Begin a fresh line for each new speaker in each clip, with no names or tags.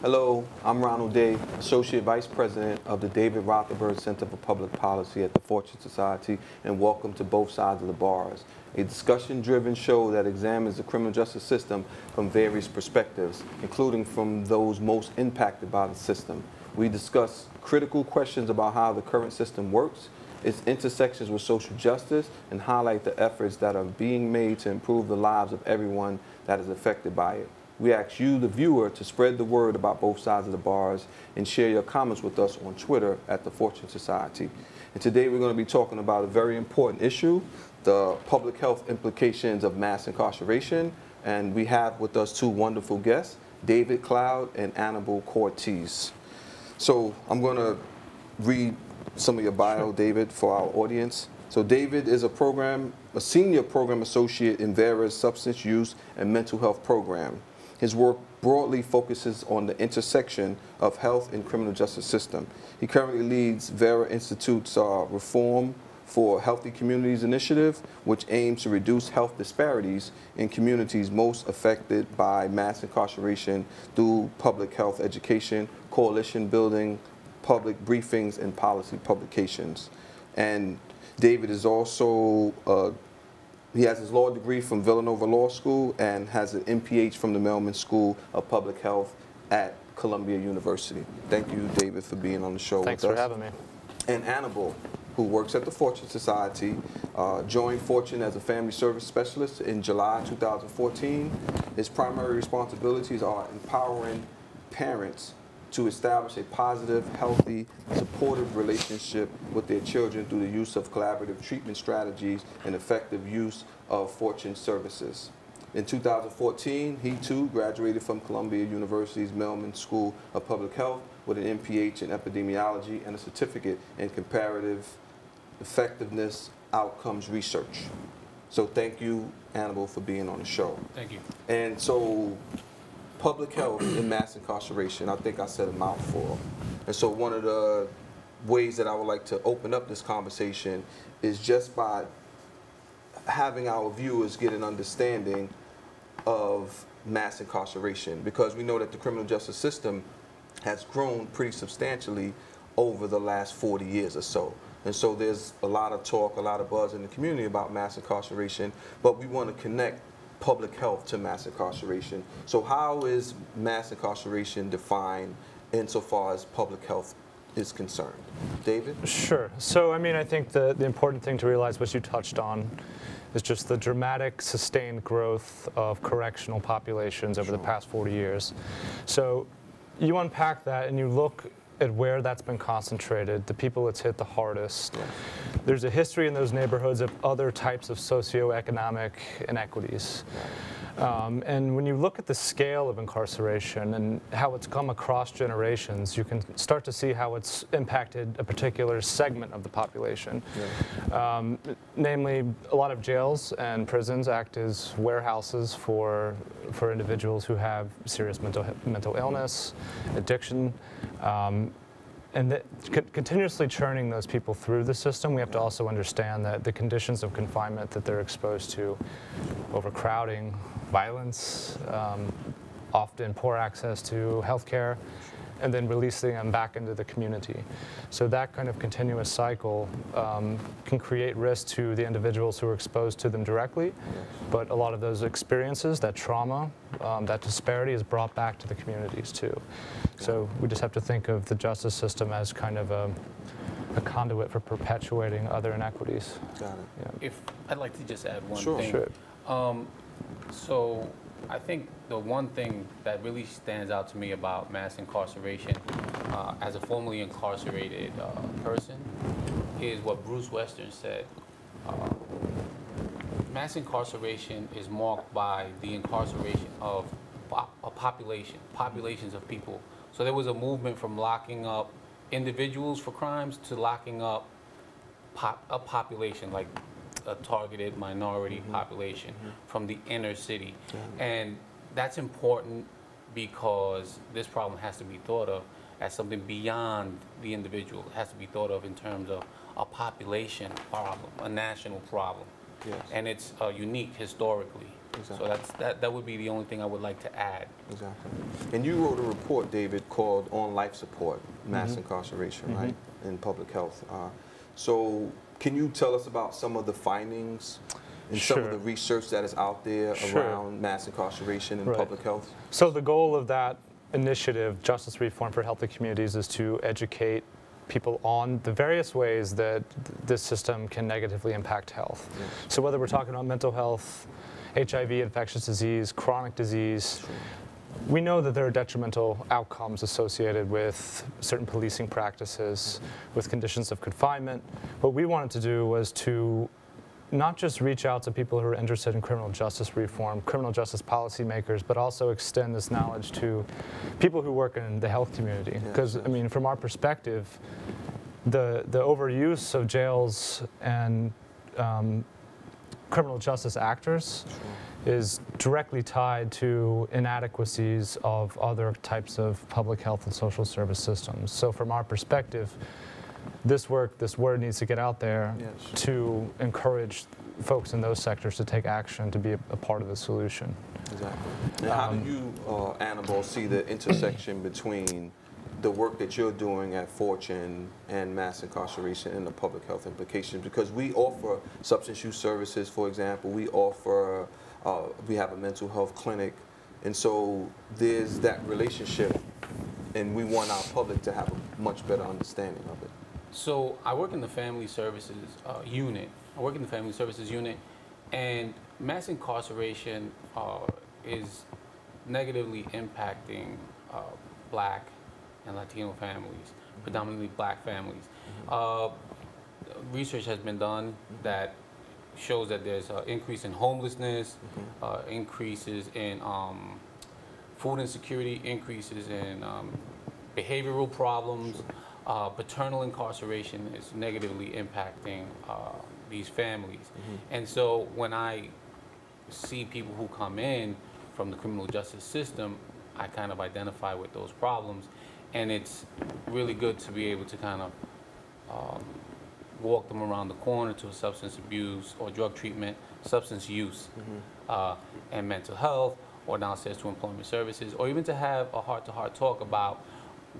Hello, I'm Ronald Day, Associate Vice President of the David Rothenberg Center for Public Policy at the Fortune Society, and welcome to Both Sides of the Bars, a discussion-driven show that examines the criminal justice system from various perspectives, including from those most impacted by the system. We discuss critical questions about how the current system works, its intersections with social justice, and highlight the efforts that are being made to improve the lives of everyone that is affected by it. We ask you, the viewer, to spread the word about Both Sides of the Bars and share your comments with us on Twitter at the Fortune Society. And today we're going to be talking about a very important issue, the public health implications of mass incarceration. And we have with us two wonderful guests, David Cloud and Anibal Cortes. So I'm going to read some of your bio, David, for our audience. So David is a senior program associate in Vera's substance use and mental health program. His work broadly focuses on the intersection of health and criminal justice system. He currently leads Vera Institute's Reform for Healthy Communities initiative, which aims to reduce health disparities in communities most affected by mass incarceration through public health education, coalition building, public briefings, and policy publications. And David is also he has his law degree from Villanova Law School and has an MPH from the Mailman School of Public Health at Columbia University. Thank you, David, for being on the show with us.
Thanks for having me.
And Anibal, who works at the Fortune Society, joined Fortune as a family service specialist in July 2014. His primary responsibilities are empowering parents to establish a positive, healthy, supportive relationship with their children through the use of collaborative treatment strategies and effective use of Fortune services. In 2014, he too graduated from Columbia University's Mailman School of Public Health with an MPH in epidemiology and a certificate in comparative effectiveness outcomes research. So thank you, Anibal, for being on the show.
Thank you.
And so, public health and mass incarceration, I think I said a mouthful. And so one of the ways that I would like to open up this conversation is just by having our viewers get an understanding of mass incarceration, because we know that the criminal justice system has grown pretty substantially over the last 40 years or so. And so there's a lot of talk, a lot of buzz in the community about mass incarceration, but we want to connect public health to mass incarceration. So how is mass incarceration defined insofar as public health is concerned? David?
Sure. So, I mean, I think the important thing to realize, what you touched on, is just the dramatic, sustained growth of correctional populations over the past 40 years. So you unpack that and you look at where that's been concentrated, the people it's hit the hardest. Yeah. There's a history in those neighborhoods of other types of socioeconomic inequities. And when you look at the scale of incarceration and how it's come across generations, you can start to see how it's impacted a particular segment of the population. Yeah. Namely, a lot of jails and prisons act as warehouses for individuals who have serious mental illness, addiction, and continuously churning those people through the system. We have to also understand that the conditions of confinement that they're exposed to, overcrowding, violence, often poor access to health care, and then releasing them back into the community. So that kind of continuous cycle can create risk to the individuals who are exposed to them directly, but a lot of those experiences, that trauma, that disparity is brought back to the communities too. So we just have to think of the justice system as kind of a conduit for perpetuating other inequities.
Got it.
Yeah.
If I'd like to just add one thing.
Sure.
So I think the one thing that really stands out to me about mass incarceration as a formerly incarcerated person is what Bruce Western said. Mass incarceration is marked by the incarceration of a populations of people. So there was a movement from locking up individuals for crimes to locking up a population, like a targeted minority population from the inner city. And that's important because this problem has to be thought of as something beyond the individual. It has to be thought of in terms of a population problem, a national problem.
Yes.
and it's unique historically.
Exactly.
So that would be the only thing I would like to add.
Exactly. And you wrote a report, David, called On Life Support, Mass Incarceration, right, in public health. So can you tell us about some of the findings and some of the research that is out there around mass incarceration in public health?
So the goal of that initiative, Justice Reform for Healthy Communities, is to educate people on the various ways that this system can negatively impact health.
Yes.
So whether we're talking about mental health, HIV, infectious disease, chronic disease, we know that there are detrimental outcomes associated with certain policing practices, with conditions of confinement. What we wanted to do was to not just reach out to people who are interested in criminal justice reform, criminal justice policymakers, but also extend this knowledge to people who work in the health community. Because, I mean, from our perspective, the overuse of jails and criminal justice actors is directly tied to inadequacies of other types of public health and social service systems. So from our perspective, this word needs to get out there to encourage folks in those sectors to take action, to be a part of the solution.
Exactly. And how do you, Anibal, see the intersection between the work that you're doing at Fortune and mass incarceration and the public health implications? Because we offer substance use services, for example. We offer, we have a mental health clinic. And so there's that relationship, and we want our public to have a much better understanding of it.
So I work in the family services unit. And mass incarceration is negatively impacting Black and Latino families, predominantly Black families. Research has been done that shows that there's an increase in homelessness, increases in food insecurity, increases in behavioral problems. Paternal incarceration is negatively impacting these families. And so when I see people who come in from the criminal justice system, I kind of identify with those problems. And it's really good to be able to kind of walk them around the corner to a substance abuse or drug treatment, substance use, and mental health, or downstairs to employment services, or even to have a heart-to-heart talk about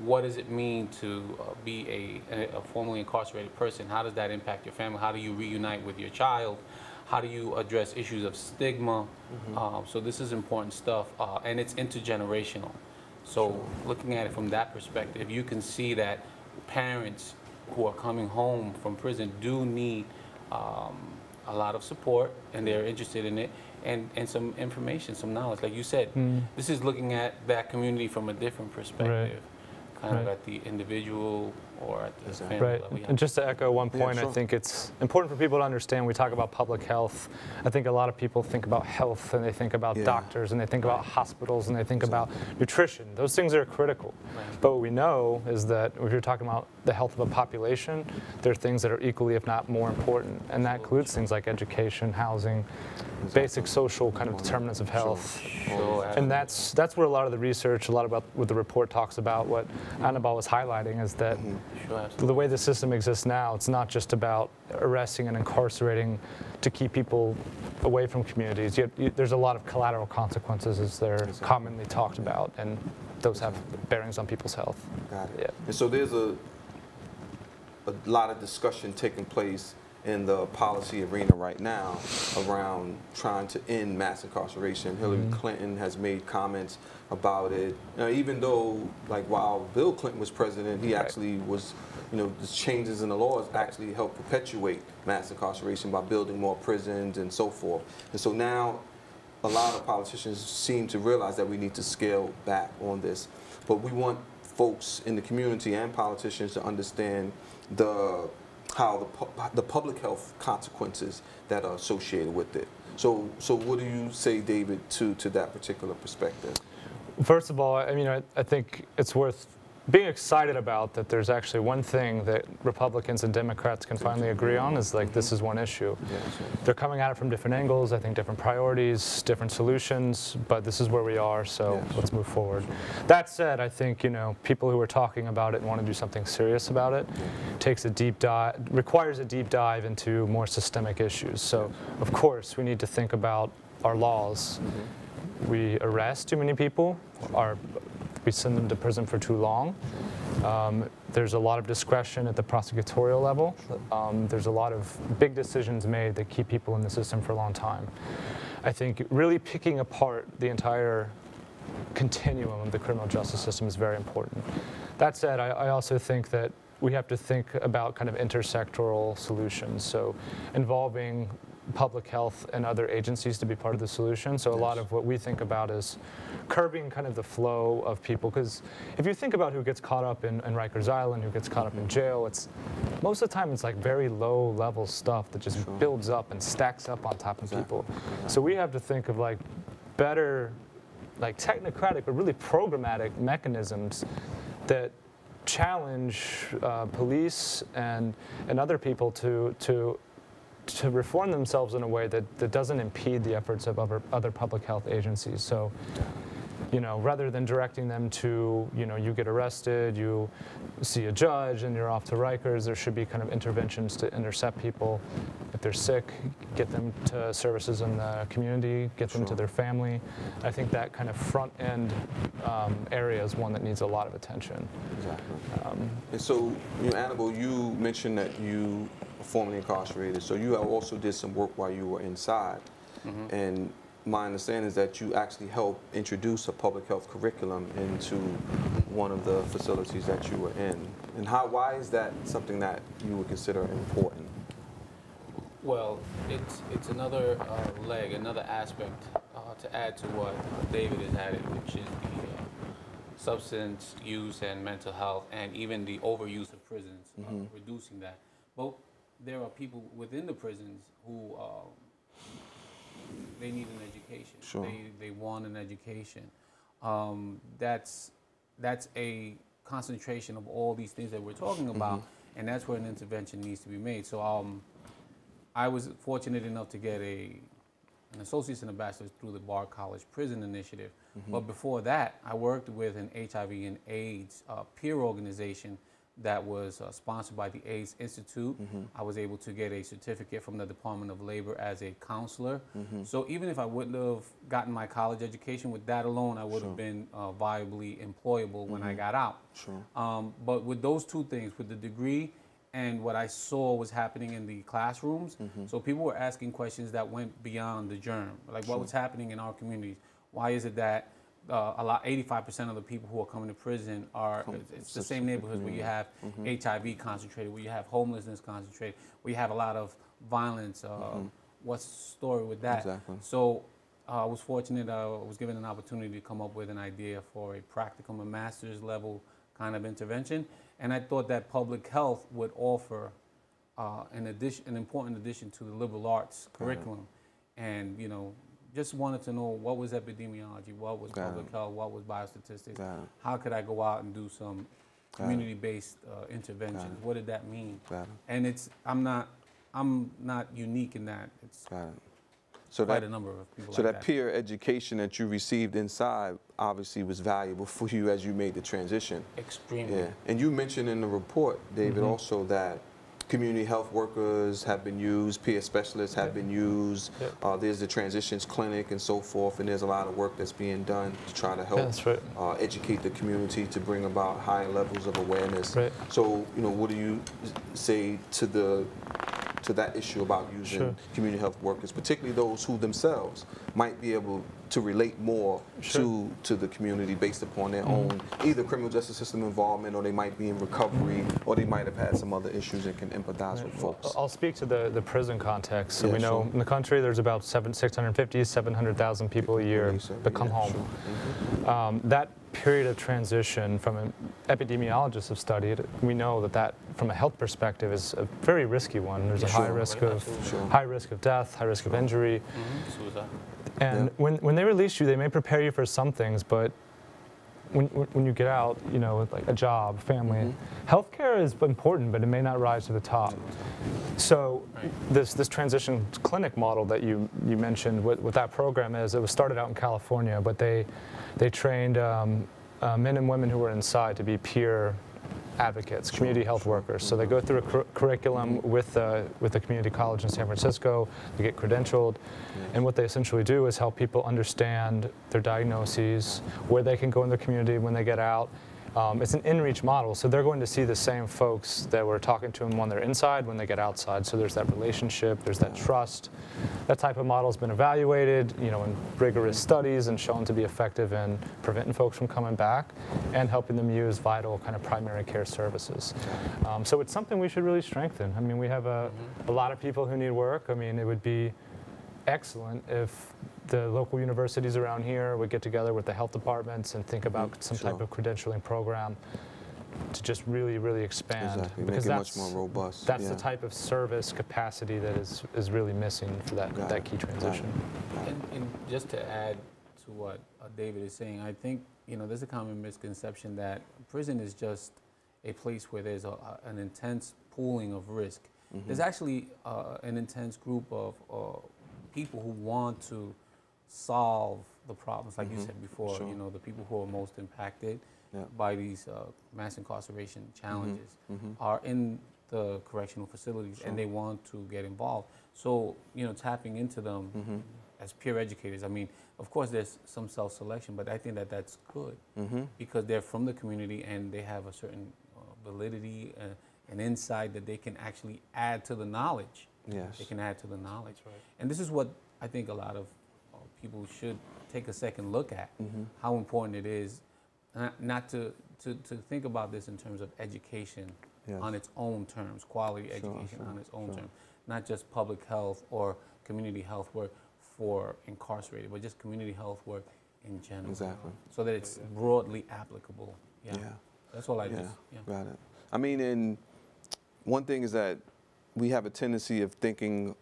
what does it mean to be a formerly incarcerated person? How does that impact your family? How do you reunite with your child? How do you address issues of stigma? So this is important stuff, and it's intergenerational. So looking at it from that perspective, you can see that parents who are coming home from prison do need a lot of support, and they're interested in it, and some information, some knowledge. Like you said, this is looking at that community from a different perspective. Kind of at the individual or at the family level.
And just to echo one point, I think it's important for people to understand when we talk about public health. I think a lot of people think about health, and they think about doctors, and they think about hospitals, and they think about nutrition. Those things are critical. But what we know is that if you're talking about the health of a population, there are things that are equally, if not more important. And that includes things like education, housing, basic social kind of determinants of health. And that's where a lot of the research, a lot about what the report talks about, what Anibal was highlighting, is that the way the system exists now, it's not just about arresting and incarcerating to keep people away from communities. There's a lot of collateral consequences, as they're commonly talked about, and those have bearings on people's health.
Got it. And so there's a lot of discussion taking place in the policy arena right now around trying to end mass incarceration. Hillary Clinton has made comments about it. Now, even though, like, while Bill Clinton was president, he actually was, you know, the changes in the laws actually helped perpetuate mass incarceration by building more prisons and so forth. And so now a lot of politicians seem to realize that we need to scale back on this. But we want folks in the community and politicians to understand how the public health consequences that are associated with it. So what do you say, David, to that particular perspective?
First of all, I mean, I think it's worth being excited about that there's actually one thing that Republicans and Democrats can finally agree on is like this is one issue. They're coming at it from different angles, I think different priorities, different solutions, but this is where we are, so let's move forward. That said, I think, you know, people who are talking about it and want to do something serious about it requires a deep dive into more systemic issues. So, of course, we need to think about our laws. We arrest too many people, we send them to prison for too long. There's a lot of discretion at the prosecutorial level. There's a lot of big decisions made that keep people in the system for a long time. I think really picking apart the entire continuum of the criminal justice system is very important. That said, I also think that we have to think about kind of intersectoral solutions, so involving public health and other agencies to be part of the solution. So a lot of what we think about is curbing kind of the flow of people, because if you think about who gets caught up in Rikers Island, who gets caught up in jail, it's most of the time it's like very low level stuff that just builds up and stacks up on top of people. So we have to think of like better, like technocratic but really programmatic mechanisms that challenge police and other people to reform themselves in a way that doesn't impede the efforts of other public health agencies. So, you know, rather than directing them to, you know, you get arrested, you see a judge, and you're off to Rikers, there should be kind of interventions to intercept people. If they're sick, get them to services in the community, get them to their family. I think that kind of front-end area is one that needs a lot of attention.
Exactly. And so, you know, Anibal, you mentioned that you were formerly incarcerated, so you also did some work while you were inside. And my understanding is that you actually helped introduce a public health curriculum into one of the facilities that you were in. And why is that something that you would consider important?
Well, it's another leg, another aspect to add to what David has added, which is the substance use and mental health, and even the overuse of prisons, reducing that. But there are people within the prisons who they need an education. They want an education. That's a concentration of all these things that we're talking about, and that's where an intervention needs to be made. So I was fortunate enough to get an associate's and a bachelor's through the Bar College Prison Initiative. But before that, I worked with an HIV and AIDS peer organization that was sponsored by the AIDS Institute. I was able to get a certificate from the Department of Labor as a counselor. So even if I wouldn't have gotten my college education, with that alone, I would have been viably employable when I got out. But with those two things, with the degree and what I saw was happening in the classrooms, so people were asking questions that went beyond the germ, like what was happening in our communities. Why is it that 85% of the people who are coming to prison are, it's the same neighborhoods where you have HIV concentrated, where you have homelessness concentrated, where you have a lot of violence. What's the story with that? So I was fortunate, I was given an opportunity to come up with an idea for a practicum, a master's level kind of intervention. And I thought that public health would offer an important addition to the liberal arts curriculum. And, you know, just wanted to know what was epidemiology, what was public health, what was biostatistics, how could I go out and do some community-based interventions, what did that mean? And I'm not unique in that. It's quite a number of people.
So like that peer education that you received inside obviously was valuable for you as you made the transition.
Extremely.
And you mentioned in the report, David, also that community health workers have been used, peer specialists have been used, there's the transitions clinic and so forth, and there's a lot of work that's being done to try to help educate the community to bring about higher levels of awareness. So, you know, what do you say to that issue about using community health workers, particularly those who themselves might be able to relate more to the community based upon their own either criminal justice system involvement, or they might be in recovery, or they might have had some other issues and can empathize with folks?
I'll speak to the prison context. So we know in the country there's about 650, 700,000 people a year that come home. That period of transition, from an epidemiologists have studied, we know that from a health perspective is a very risky one. There's a high risk of death, high risk of injury. And when they release you, they may prepare you for some things, but when you get out, you know, with like a job, family, healthcare is important, but it may not rise to the top. So this transition clinic model that you mentioned, what that program is, it was started out in California, but they trained men and women who were inside to be peer advocates, community health workers. So they go through a curriculum with the community college in San Francisco. They get credentialed, and what they essentially do is help people understand their diagnoses, where they can go in the community when they get out. It's an in-reach model, so they're going to see the same folks that were talking to them when they're inside, when they get outside. So there's that relationship, there's that trust. That type of model has been evaluated, you know, in rigorous studies and shown to be effective in preventing folks from coming back and helping them use vital kind of primary care services. So it's something we should really strengthen. I mean, we have a lot of people who need work. I mean, it would be excellent if the local universities around here would get together with the health departments and think about some type of credentialing program to just really, really expand.
Exactly.
Because
make it
that's
much more robust.
That's the type of service capacity that is really missing for that key transition.
And just to add to what David is saying, I think, you know, there's a common misconception that prison is just a place where there's an intense pooling of risk. There's actually an intense group of people who want to solve the problems, like you said before. You know, the people who are most impacted by these mass incarceration challenges are in the correctional facilities, and they want to get involved. So, you know, tapping into them as peer educators, I mean, of course there's some self-selection, but I think that that's good because they're from the community and they have a certain validity and insight that they can actually add to the knowledge. They can add to the knowledge.
Right.
And this is what I think a lot of people should take a second look at, how important it is not to think about this in terms of education on its own terms, quality education on its own terms, not just public health or community health work for incarcerated, but just community health work in general.
Exactly.
So that it's broadly applicable. That's all I just,
Got it. I mean, and one thing is that we have a tendency of thinking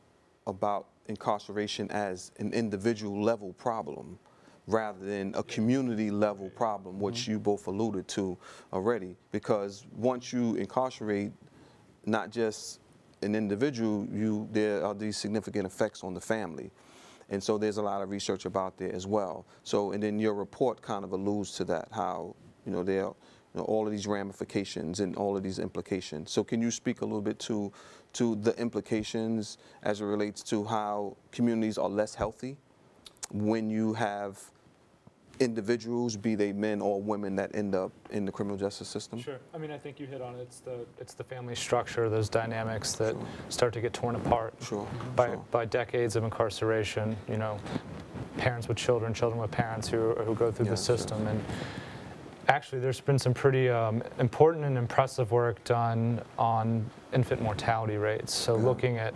about incarceration as an individual level problem rather than a community level problem, which you both alluded to already. Because once you incarcerate not just an individual, there are these significant effects on the family. And so there's a lot of research about there as well. So, and then your report kind of alludes to that, how, you know, there are all of these ramifications and all of these implications. So can you speak a little bit to the implications as it relates to how communities are less healthy when you have individuals, be they men or women, that end up in the criminal justice system?
Sure. I mean, I think you hit on it. It's the family structure, those dynamics that start to get torn apart by decades of incarceration. You know, parents with children, children with parents who go through the system. And actually, there's been some pretty important and impressive work done on infant mortality rates. So looking at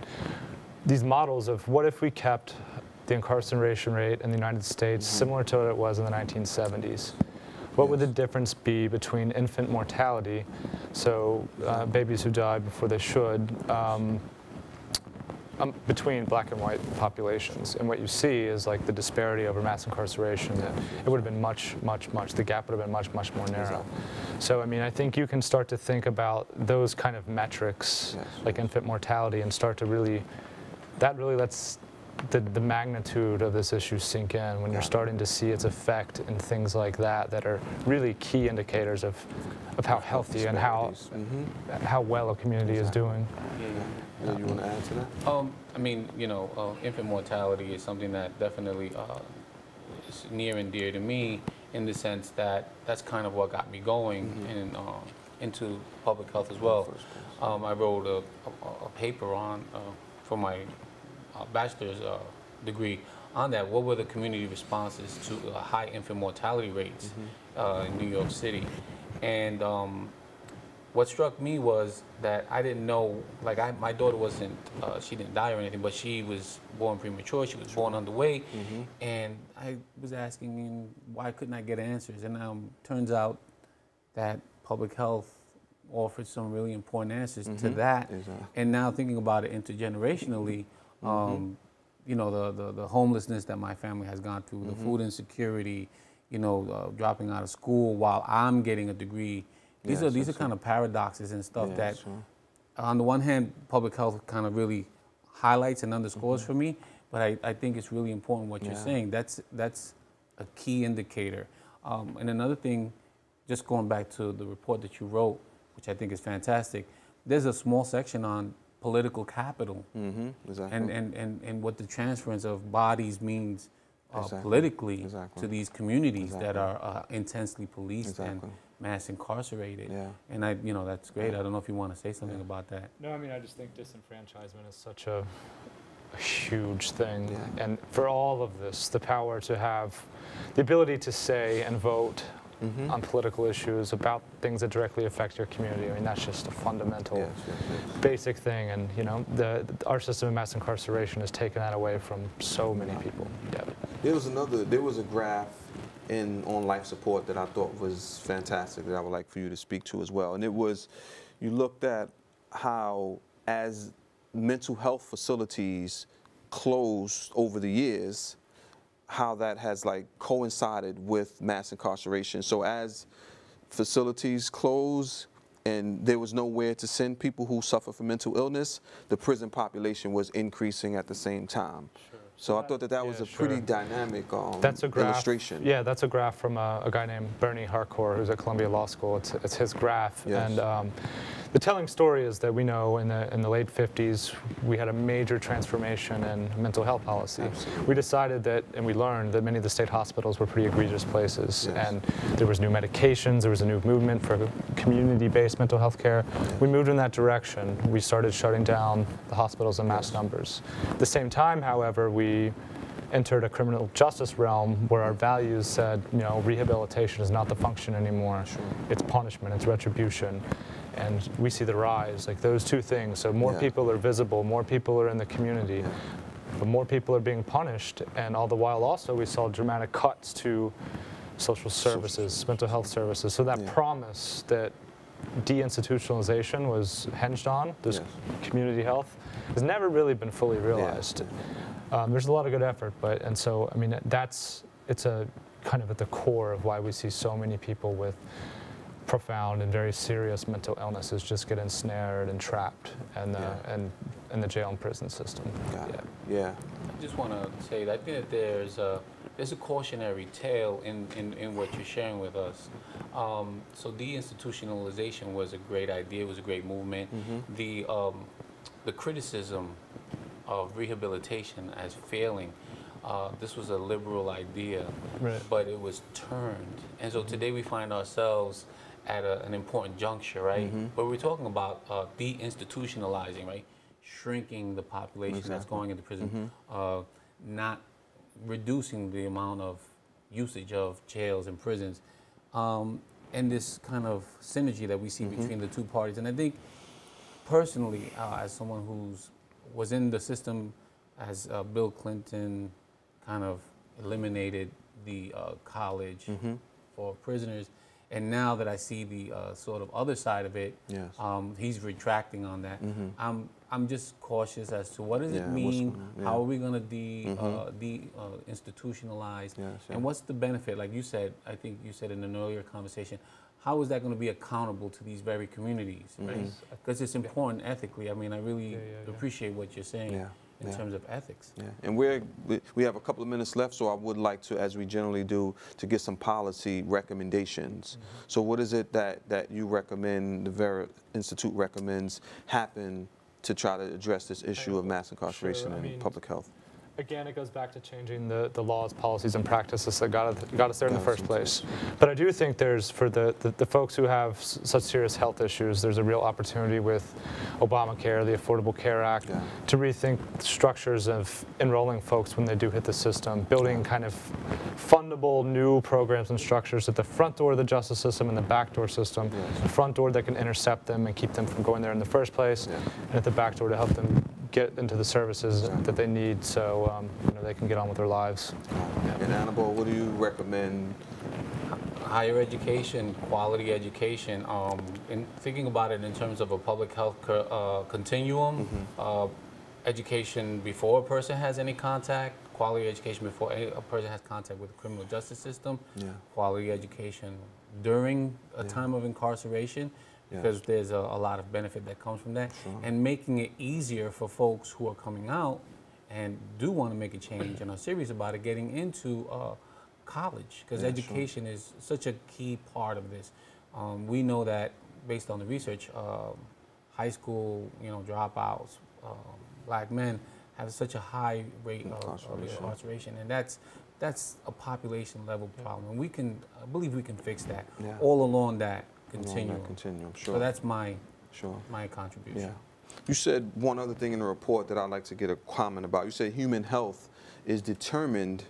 these models of what if we kept the incarceration rate in the United States similar to what it was in the 1970s. What would the difference be between infant mortality, so babies who die before they should, between black and white populations? And what you see is like the disparity over mass incarceration. It would have been much, the gap would have been much more narrow. So I mean, I think you can start to think about those kind of metrics, like infant mortality, and start to really lets the magnitude of this issue sink in when you're starting to see its effect in things like that are really key indicators of how healthy and how well a community is doing.
You want to add to that?
I mean, you know, infant mortality is something that definitely is near and dear to me, in the sense that that's kind of what got me going into public health as well. I wrote a paper on for my bachelor's degree on that. What were the community responses to high infant mortality rates in New York City? And what struck me was that I didn't know, like my daughter wasn't, she didn't die or anything, but she was born premature, she was born underweight, and I was asking why couldn't I get answers? And turns out that public health offered some really important answers to that. And now thinking about it intergenerationally, you know, the homelessness that my family has gone through, the food insecurity, dropping out of school while I'm getting a degree. These are kind of paradoxes and stuff that, on the one hand, public health kind of really highlights and underscores for me, but I think it's really important what you're saying. That's a key indicator. And another thing, just going back to the report that you wrote, which I think is fantastic, there's a small section on political capital and what the transference of bodies means politically to these communities that are intensely policed and mass incarcerated. And that's great. I don't know if you want to say something about that.
No, I mean, I just think disenfranchisement is such a huge thing. And for all of this, the power to have the ability to say and vote on political issues about things that directly affect your community. I mean, that's just a fundamental, basic thing. And our system of mass incarceration has taken that away from so many people.
There was a graph on life support that I thought was fantastic that I would like for you to speak to as well. And it was, you looked at how as mental health facilities closed over the years, how that has coincided with mass incarceration. So as facilities close and there was nowhere to send people who suffer from mental illness, the prison population was increasing at the same time. So I thought that was a pretty dynamic
that's a graph,
illustration.
Yeah, that's a graph from a guy named Bernie Harcourt, who's at Columbia Law School. It's his graph. And the telling story is that we know in the late 50s, we had a major transformation in mental health policy. We decided that, and we learned that many of the state hospitals were pretty egregious places. And there was new medications, there was a new movement for community-based mental health care. We moved in that direction. We started shutting down the hospitals in mass numbers. At the same time, however, we entered a criminal justice realm where our values said, rehabilitation is not the function anymore. It's punishment, it's retribution. And we see the rise, those two things. So more people are visible, more people are in the community, but more people are being punished. And all the while also we saw dramatic cuts to social services, mental health services. So that promise that deinstitutionalization was hinged on, this community health, has never really been fully realized. There's a lot of good effort, and so, I mean, it's a kind of at the core of why we see so many people with profound and very serious mental illnesses just get ensnared and trapped in the jail and prison system.
I just want to say that I think that there's a cautionary tale in what you're sharing with us. So deinstitutionalization was a great idea, it was a great movement. The criticism of rehabilitation as failing, this was a liberal idea, but it was turned. And so today we find ourselves at an important juncture, right? But we're talking about deinstitutionalizing, right? Shrinking the population that's going into prison, not reducing the amount of usage of jails and prisons, and this kind of synergy that we see between the two parties. And I think personally, as someone who's was in the system as Bill Clinton kind of eliminated the college for prisoners, and now that I see the sort of other side of it, he's retracting on that. I'm just cautious as to what does it mean, how are we going to institutionalize, and what's the benefit? Like you said, I think you said in an earlier conversation, how is that going to be accountable to these very communities, right? Because it's important ethically. I mean, I really appreciate what you're saying in terms of ethics.
And we have a couple of minutes left, so I would like to, as we generally do, to get some policy recommendations. So what is it that you recommend, the Vera Institute recommends, happen to try to address this issue of mass incarceration and public health?
Again, it goes back to changing the laws, policies, and practices that got us there in the first place. But I do think there's, for the folks who have such serious health issues, there's a real opportunity with Obamacare, the Affordable Care Act, to rethink structures of enrolling folks when they do hit the system, building kind of fundable new programs and structures at the front door of the justice system and the back door system. The front door that can intercept them and keep them from going there in the first place, and at the back door to help them get into the services that they need, so they can get on with their lives.
And Anibal, what do you recommend?
Higher education, quality education. In thinking about it in terms of a public health continuum, education before a person has any contact, quality education before a person has contact with the criminal justice system, quality education during a time of incarceration, because there's a lot of benefit that comes from that, and making it easier for folks who are coming out and do want to make a change and are serious about it, getting into college, because education is such a key part of this. We know that based on the research, high school, dropouts, black men have such a high rate of incarceration, and that's a population level problem. And I believe we can fix that all along that continuum.
Sure.
So that's my contribution.
Yeah. You said one other thing in the report that I'd like to get a comment about. You said human health is determined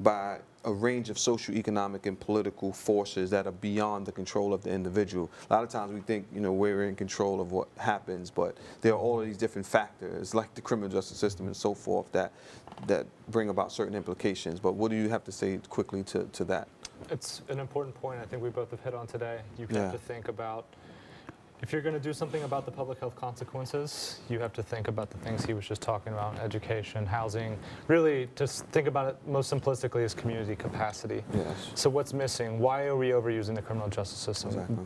by a range of socioeconomic and political forces that are beyond the control of the individual. A lot of times we think, we're in control of what happens, but there are all of these different factors, like the criminal justice system and so forth, that bring about certain implications. But what do you have to say quickly to that?
It's an important point I think we both have hit on today. You have to think about, if you're going to do something about the public health consequences, you have to think about the things he was just talking about: education, housing. Really, just think about it most simplistically as community capacity.
Yes.
So what's missing? Why are we overusing the criminal justice system?
Exactly.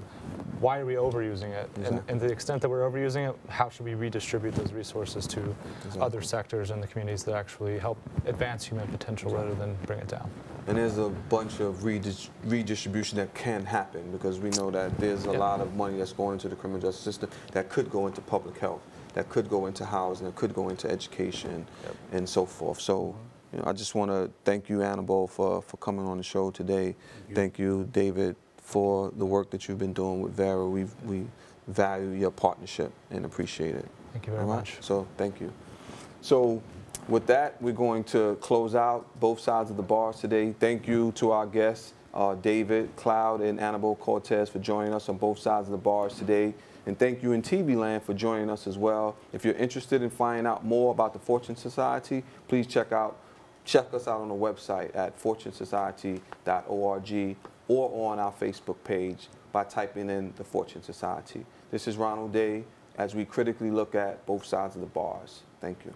Why are we overusing it?
Exactly.
And to the extent that we're overusing it, how should we redistribute those resources to other sectors and the communities that actually help advance human potential rather than bring it down?
And there's a bunch of redistribution that can happen, because we know that there's a lot of money that's going into the criminal justice system that could go into public health, that could go into housing, that could go into education, and so forth. So, I just want to thank you, Anibal, for coming on the show today. Thank you, David, for the work that you've been doing with Vera. We value your partnership and appreciate it.
Thank you very much.
So, thank you. So, with that, we're going to close out both sides of the bars today. Thank you to our guests, David, Cloud, and Anibal Cortes, for joining us on both sides of the bars today. And thank you in TV land for joining us as well. If you're interested in finding out more about the Fortune Society, please check us out on the website at fortunesociety.org or on our Facebook page by typing in the Fortune Society. This is Ronald Day as we critically look at both sides of the bars. Thank you.